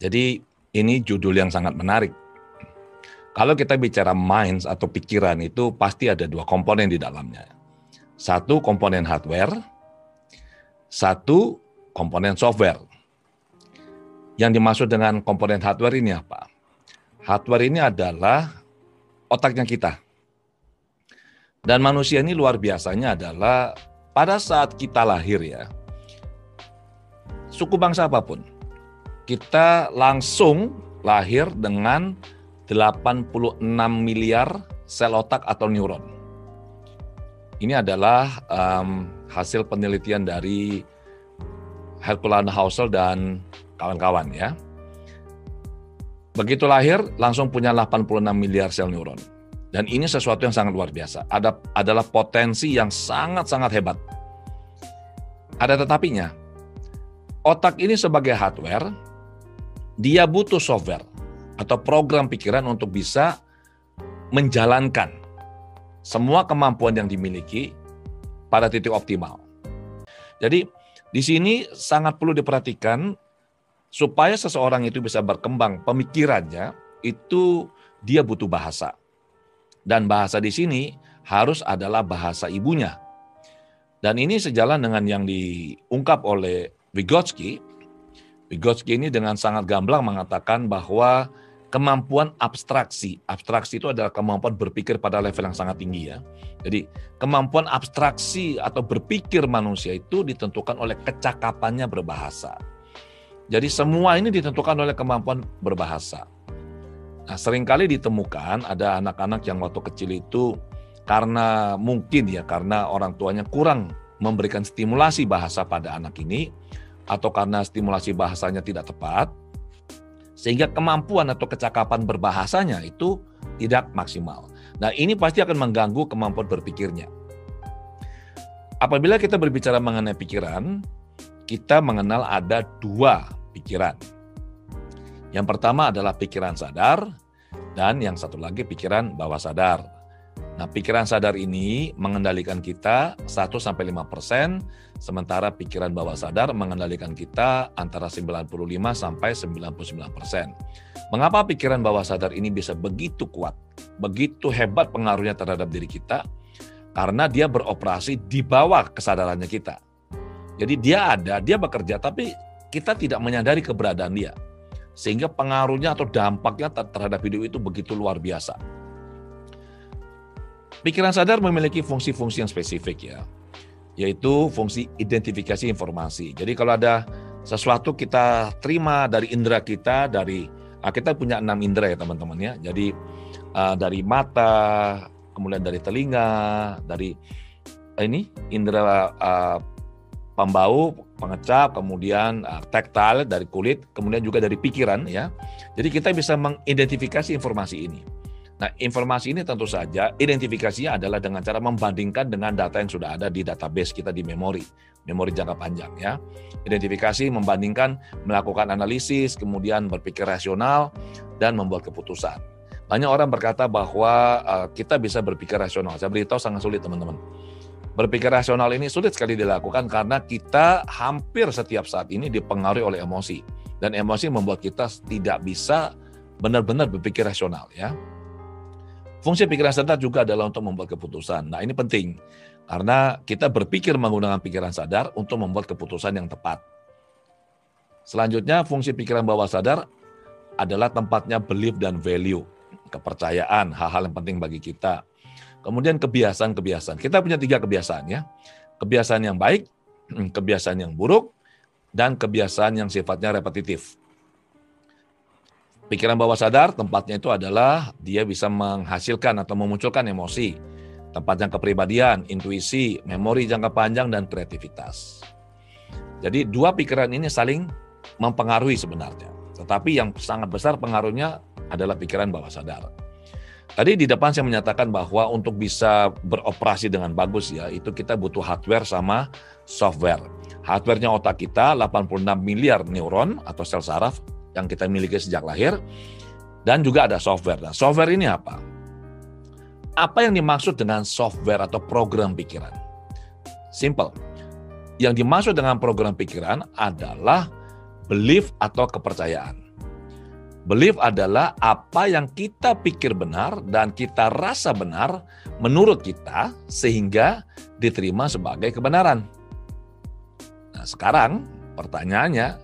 Jadi ini judul yang sangat menarik. Kalau kita bicara minds atau pikiran itu pasti ada dua komponen di dalamnya. Satu komponen hardware, satu komponen software. Yang dimaksud dengan komponen hardware ini apa? Hardware ini adalah otaknya kita. Dan manusia ini luar biasanya adalah pada saat kita lahir ya, suku bangsa apapun, kita langsung lahir dengan 86 miliar sel otak atau neuron. Ini adalah hasil penelitian dari Hercules Housel dan kawan-kawan ya. Begitu lahir langsung punya 86 miliar sel neuron. Dan ini sesuatu yang sangat luar biasa. Adalah potensi yang sangat-sangat hebat. Ada tetapinya. Otak ini sebagai hardware, dia butuh software atau program pikiran untuk bisa menjalankan semua kemampuan yang dimiliki pada titik optimal. Jadi di sini sangat perlu diperhatikan supaya seseorang itu bisa berkembang pemikirannya, itu dia butuh bahasa. Dan bahasa di sini harus adalah bahasa ibunya. Dan ini sejalan dengan yang diungkap oleh Vygotsky. Vygotsky ini dengan sangat gamblang mengatakan bahwa kemampuan abstraksi itu adalah kemampuan berpikir pada level yang sangat tinggi ya. Jadi kemampuan abstraksi atau berpikir manusia itu ditentukan oleh kecakapannya berbahasa. Jadi semua ini ditentukan oleh kemampuan berbahasa. Nah, seringkali ditemukan ada anak-anak yang waktu kecil itu karena orang tuanya kurang memberikan stimulasi bahasa pada anak ini atau karena stimulasi bahasanya tidak tepat, sehingga kemampuan atau kecakapan berbahasanya itu tidak maksimal. Nah, ini pasti akan mengganggu kemampuan berpikirnya. Apabila kita berbicara mengenai pikiran, kita mengenal ada dua pikiran. Yang pertama adalah pikiran sadar, dan yang satu lagi pikiran bawah sadar. Nah, pikiran sadar ini mengendalikan kita 1-5%, sementara pikiran bawah sadar mengendalikan kita antara 95-99%. Mengapa pikiran bawah sadar ini bisa begitu kuat, begitu hebat pengaruhnya terhadap diri kita? Karena dia beroperasi di bawah kesadarannya kita. Jadi dia bekerja, tapi kita tidak menyadari keberadaan dia. Sehingga pengaruhnya atau dampaknya terhadap hidup itu begitu luar biasa. Pikiran sadar memiliki fungsi-fungsi yang spesifik ya, yaitu fungsi identifikasi informasi. Jadi kalau ada sesuatu kita terima dari indera kita, kita punya 6 indera ya teman-teman ya. Jadi dari mata, kemudian dari telinga, dari indera pembau, pengecap, kemudian taktil dari kulit, kemudian juga dari pikiran ya. Jadi kita bisa mengidentifikasi informasi ini. Nah, informasi ini tentu saja identifikasinya adalah dengan cara membandingkan dengan data yang sudah ada di database kita di memori jangka panjang ya. Identifikasi, membandingkan, melakukan analisis, kemudian berpikir rasional dan membuat keputusan. Banyak orang berkata bahwa kita bisa berpikir rasional. Saya beritahu sangat sulit teman-teman. Berpikir rasional ini sulit sekali dilakukan karena kita hampir setiap saat ini dipengaruhi oleh emosi. Dan emosi membuat kita tidak bisa benar-benar berpikir rasional ya. Fungsi pikiran sadar juga adalah untuk membuat keputusan. Nah, ini penting karena kita berpikir menggunakan pikiran sadar untuk membuat keputusan yang tepat. Selanjutnya, fungsi pikiran bawah sadar adalah tempatnya belief dan value, kepercayaan, hal-hal yang penting bagi kita. Kemudian kebiasaan-kebiasaan. Kita punya 3 kebiasaan ya. Kebiasaan yang baik, kebiasaan yang buruk, dan kebiasaan yang sifatnya repetitif. Pikiran bawah sadar tempatnya itu adalah dia bisa menghasilkan atau memunculkan emosi. Tempatnya kepribadian, intuisi, memori jangka panjang, dan kreativitas. Jadi 2 pikiran ini saling mempengaruhi sebenarnya. Tetapi yang sangat besar pengaruhnya adalah pikiran bawah sadar. Tadi di depan saya menyatakan bahwa untuk bisa beroperasi dengan bagus ya, itu kita butuh hardware sama software. Hardware-nya otak kita 86 miliar neuron atau sel saraf yang kita miliki sejak lahir, dan juga ada software. Nah, software ini apa? Apa yang dimaksud dengan software atau program pikiran? Simple. Yang dimaksud dengan program pikiran adalah belief atau kepercayaan. Belief adalah apa yang kita pikir benar dan kita rasa benar menurut kita sehingga diterima sebagai kebenaran. Nah, sekarang pertanyaannya,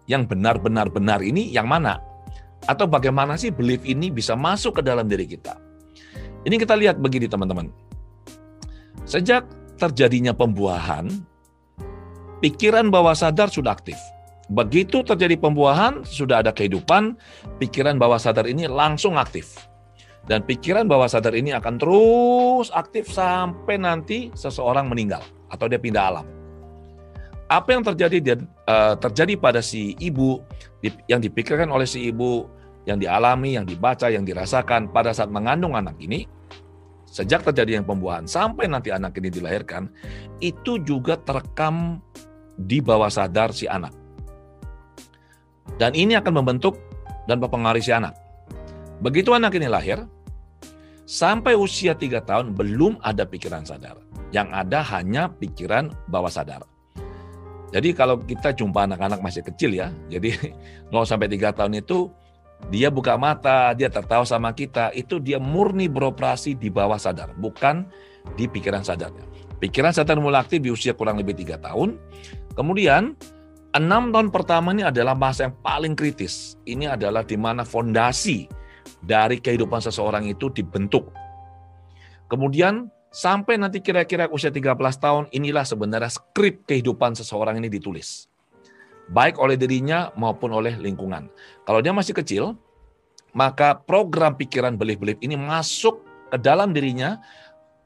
yang benar-benar benar ini yang mana? Atau bagaimana sih belief ini bisa masuk ke dalam diri kita? Ini kita lihat begini teman-teman. Sejak terjadinya pembuahan, pikiran bawah sadar sudah aktif. Begitu terjadi pembuahan, sudah ada kehidupan, pikiran bawah sadar ini langsung aktif. Dan pikiran bawah sadar ini akan terus aktif sampai nanti seseorang meninggal atau dia pindah alam. Apa yang terjadi pada si ibu, yang dipikirkan oleh si ibu, yang dialami, yang dibaca, yang dirasakan pada saat mengandung anak ini, sejak terjadi yang pembuahan sampai nanti anak ini dilahirkan, itu juga terekam di bawah sadar si anak. Dan ini akan membentuk dan mempengaruhi si anak. Begitu anak ini lahir, sampai usia 3 tahun belum ada pikiran sadar. Yang ada hanya pikiran bawah sadar. Jadi kalau kita jumpa anak-anak masih kecil ya, jadi 0-3 tahun itu, dia buka mata, dia tertawa sama kita, itu dia murni beroperasi di bawah sadar, bukan di pikiran sadarnya. Pikiran sadar mulai aktif di usia kurang lebih 3 tahun, kemudian 6 tahun pertama ini adalah masa yang paling kritis. Ini adalah di mana fondasi dari kehidupan seseorang itu dibentuk. Kemudian sampai nanti kira-kira usia 13 tahun, inilah sebenarnya skrip kehidupan seseorang ini ditulis. Baik oleh dirinya maupun oleh lingkungan. Kalau dia masih kecil, maka program pikiran belief-belief ini masuk ke dalam dirinya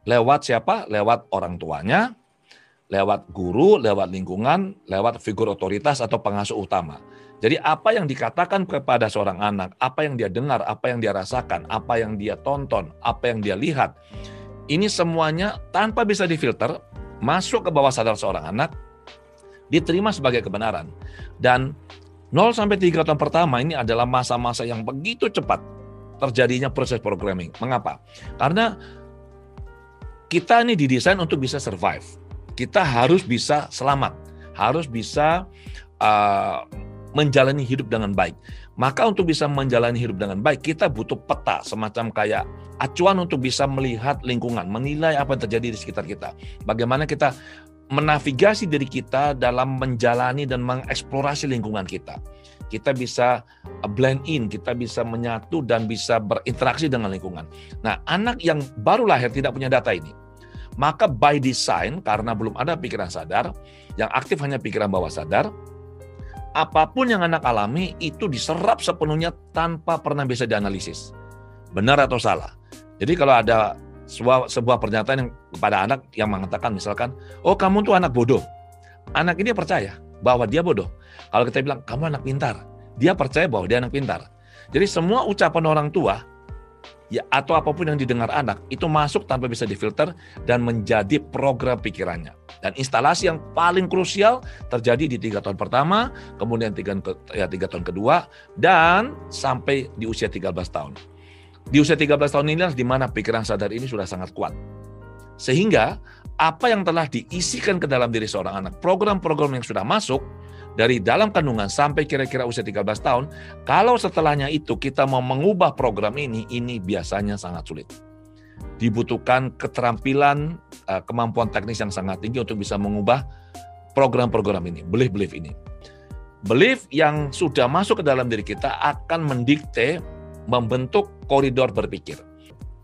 lewat siapa? Lewat orang tuanya, lewat guru, lewat lingkungan, lewat figur otoritas atau pengasuh utama. Jadi apa yang dikatakan kepada seorang anak, apa yang dia dengar, apa yang dia rasakan, apa yang dia tonton, apa yang dia lihat, ini semuanya tanpa bisa difilter, masuk ke bawah sadar seorang anak, diterima sebagai kebenaran. Dan 0-3 tahun pertama ini adalah masa-masa yang begitu cepat terjadinya proses programming. Mengapa? Karena kita ini didesain untuk bisa survive. Kita harus bisa selamat, harus bisa menjalani hidup dengan baik. Maka untuk bisa menjalani hidup dengan baik, kita butuh peta, semacam kayak acuan untuk bisa melihat lingkungan, menilai apa yang terjadi di sekitar kita. Bagaimana kita menavigasi diri kita dalam menjalani dan mengeksplorasi lingkungan kita. Kita bisa blend in, kita bisa menyatu dan bisa berinteraksi dengan lingkungan. Nah, anak yang baru lahir tidak punya data ini. Maka by design, karena belum ada pikiran sadar, yang aktif hanya pikiran bawah sadar, apapun yang anak alami itu diserap sepenuhnya tanpa pernah bisa dianalisis. Benar atau salah. Jadi kalau ada sebuah pernyataan yang kepada anak yang mengatakan misalkan, oh kamu tuh anak bodoh. Anak ini percaya bahwa dia bodoh. Kalau kita bilang, kamu anak pintar. Dia percaya bahwa dia anak pintar. Jadi semua ucapan orang tua, ya atau apapun yang didengar anak, itu masuk tanpa bisa difilter dan menjadi program pikirannya. Dan instalasi yang paling krusial terjadi di 3 tahun pertama, kemudian 3 tahun kedua, dan sampai di usia 13 tahun. Di usia 13 tahun inilah di mana pikiran sadar ini sudah sangat kuat. Sehingga apa yang telah diisikan ke dalam diri seorang anak, program-program yang sudah masuk dari dalam kandungan sampai kira-kira usia 13 tahun, kalau setelahnya itu kita mau mengubah program ini biasanya sangat sulit. Dibutuhkan keterampilan, kemampuan teknis yang sangat tinggi untuk bisa mengubah program-program ini, belief-belief ini. Belief yang sudah masuk ke dalam diri kita akan mendikte, membentuk koridor berpikir.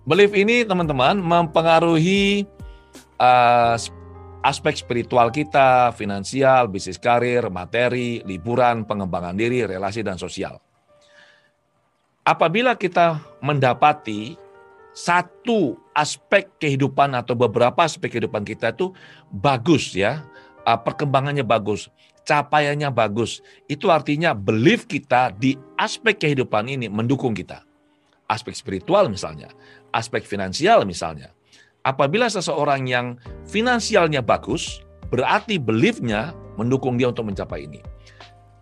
Belief ini teman-teman mempengaruhi aspek spiritual kita, finansial, bisnis karir, materi, liburan, pengembangan diri, relasi, dan sosial. Apabila kita mendapati satu aspek kehidupan atau beberapa aspek kehidupan kita itu bagus ya, perkembangannya bagus, capaiannya bagus, itu artinya belief kita di aspek kehidupan ini mendukung kita. Aspek spiritual misalnya, aspek finansial misalnya. Apabila seseorang yang finansialnya bagus, berarti belief-nya mendukung dia untuk mencapai ini.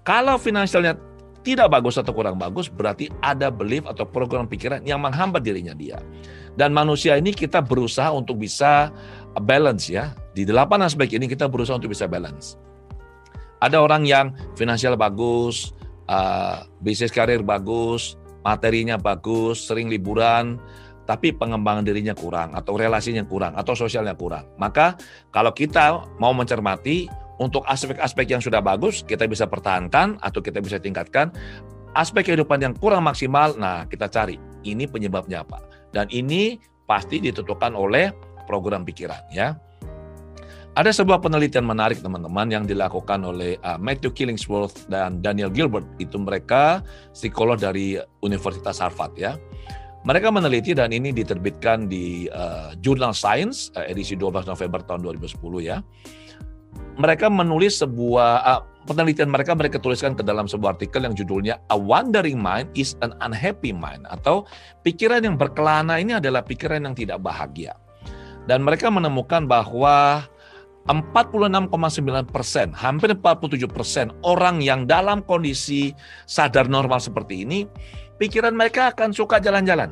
Kalau finansialnya tidak bagus atau kurang bagus, berarti ada belief atau program pikiran yang menghambat dirinya dia. Dan manusia ini kita berusaha untuk bisa balance ya. Di 8 aspek ini kita berusaha untuk bisa balance. Ada orang yang finansial bagus, bisnis karir bagus, materinya bagus, sering liburan, tapi pengembangan dirinya kurang, atau relasinya kurang, atau sosialnya kurang. Maka kalau kita mau mencermati, untuk aspek-aspek yang sudah bagus, kita bisa pertahankan, atau kita bisa tingkatkan. Aspek kehidupan yang kurang maksimal, nah kita cari, ini penyebabnya apa. Dan ini pasti ditentukan oleh program pikiran, ya. Ada sebuah penelitian menarik teman-teman yang dilakukan oleh Matthew Killingsworth dan Daniel Gilbert. Itu mereka psikolog dari Universitas Harvard, ya. Mereka meneliti dan ini diterbitkan di Jurnal Science edisi 12 November tahun 2010, ya. Mereka menulis sebuah penelitian mereka tuliskan ke dalam sebuah artikel yang judulnya A Wandering Mind is an Unhappy Mind, atau pikiran yang berkelana ini adalah pikiran yang tidak bahagia. Dan mereka menemukan bahwa 46,9%, hampir 47% orang yang dalam kondisi sadar normal seperti ini, pikiran mereka akan suka jalan-jalan.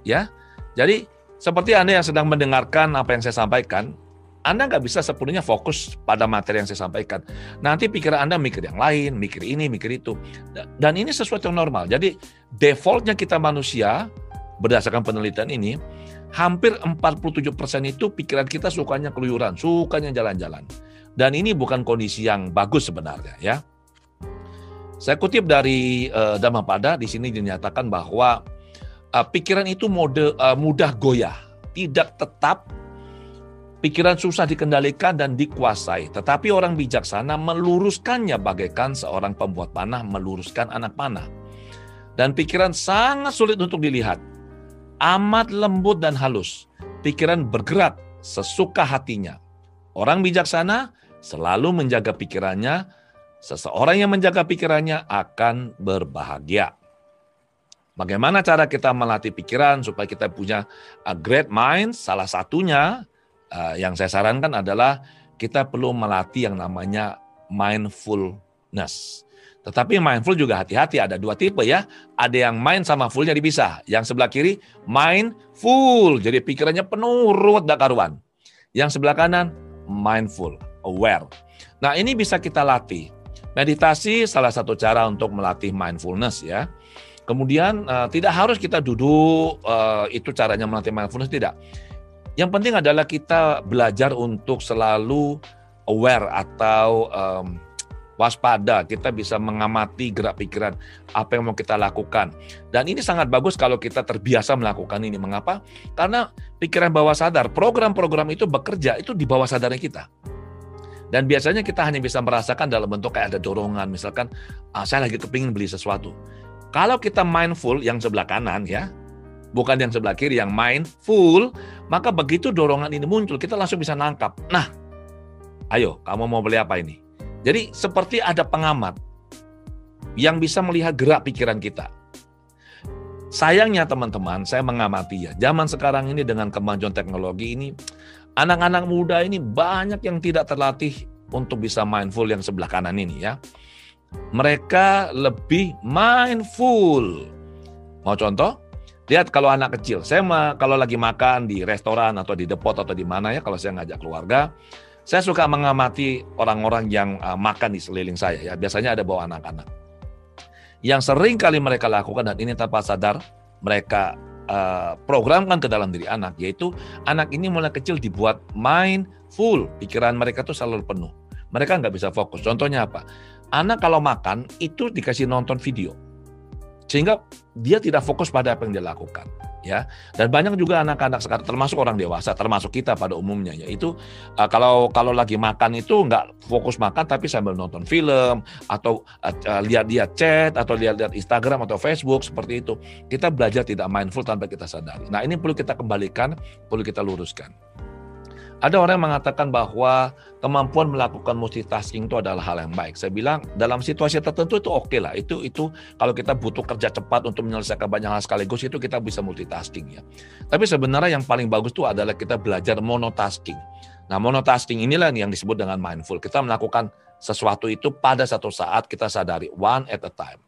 Ya, jadi seperti Anda yang sedang mendengarkan apa yang saya sampaikan, Anda nggak bisa sepenuhnya fokus pada materi yang saya sampaikan. Nanti pikiran Anda mikir yang lain, mikir ini, mikir itu. Dan ini sesuatu yang normal. Jadi defaultnya kita manusia, berdasarkan penelitian ini, hampir 47% itu pikiran kita sukanya keluyuran, sukanya jalan-jalan. Dan ini bukan kondisi yang bagus sebenarnya, ya. Saya kutip dari Dhammapada, di sini dinyatakan bahwa pikiran itu mudah goyah, tidak tetap. Pikiran susah dikendalikan dan dikuasai, tetapi orang bijaksana meluruskannya bagaikan seorang pembuat panah meluruskan anak panah. Dan pikiran sangat sulit untuk dilihat, amat lembut dan halus. Pikiran bergerak sesuka hatinya. Orang bijaksana selalu menjaga pikirannya. Seseorang yang menjaga pikirannya akan berbahagia. Bagaimana cara kita melatih pikiran supaya kita punya a great mind? Salah satunya yang saya sarankan adalah kita perlu melatih yang namanya mindfulness. Tetapi mindful juga hati-hati, ada dua tipe, ya. Ada yang mind sama full jadi bisa. Yang sebelah kiri mindful, jadi pikirannya penuh ruwet dak karuan. Yang sebelah kanan mindful, aware. Nah, ini bisa kita latih. Meditasi salah satu cara untuk melatih mindfulness, ya. Kemudian tidak harus kita duduk, itu caranya melatih mindfulness, tidak. Yang penting adalah kita belajar untuk selalu aware atau waspada. Kita bisa mengamati gerak pikiran, apa yang mau kita lakukan. Dan ini sangat bagus kalau kita terbiasa melakukan ini. Mengapa? Karena pikiran bawah sadar, program-program itu bekerja, itu di bawah sadarnya kita. Dan biasanya kita hanya bisa merasakan dalam bentuk kayak ada dorongan. Misalkan, saya lagi kepingin beli sesuatu. Kalau kita mindful, yang sebelah kanan, ya, bukan yang sebelah kiri, yang mindful, maka begitu dorongan ini muncul, kita langsung bisa nangkap. Nah, ayo, kamu mau beli apa ini? Jadi seperti ada pengamat yang bisa melihat gerak pikiran kita. Sayangnya teman-teman, saya mengamati, ya, zaman sekarang ini dengan kemajuan teknologi ini, anak-anak muda ini banyak yang tidak terlatih untuk bisa mindful yang sebelah kanan ini, ya. Mereka lebih mindful. Mau contoh? Lihat kalau anak kecil, kalau lagi makan di restoran atau di depot atau di mana, ya, kalau saya ngajak keluarga, saya suka mengamati orang-orang yang makan di sekeliling saya, ya. Biasanya ada bawa anak-anak. Yang sering kali mereka lakukan, dan ini tanpa sadar mereka programkan ke dalam diri anak, yaitu anak ini mulai kecil dibuat mindful, pikiran mereka tuh selalu penuh. Mereka nggak bisa fokus. Contohnya apa? Anak kalau makan itu dikasih nonton video, sehingga dia tidak fokus pada apa yang dia lakukan, ya. Dan banyak juga anak-anak sekarang, termasuk orang dewasa, termasuk kita pada umumnya, yaitu kalau lagi makan itu nggak fokus makan, tapi sambil nonton film atau lihat-lihat chat atau lihat-lihat Instagram atau Facebook, seperti itu. Kita belajar tidak mindful tanpa kita sadari. Nah, ini perlu kita kembalikan, perlu kita luruskan. Ada orang yang mengatakan bahwa kemampuan melakukan multitasking itu adalah hal yang baik. Saya bilang dalam situasi tertentu itu oke lah. Itu kalau kita butuh kerja cepat untuk menyelesaikan banyak hal sekaligus, itu kita bisa multitasking, ya. Tapi sebenarnya yang paling bagus itu adalah kita belajar monotasking. Nah, monotasking inilah yang disebut dengan mindful. Kita melakukan sesuatu itu pada satu saat, kita sadari, one at a time.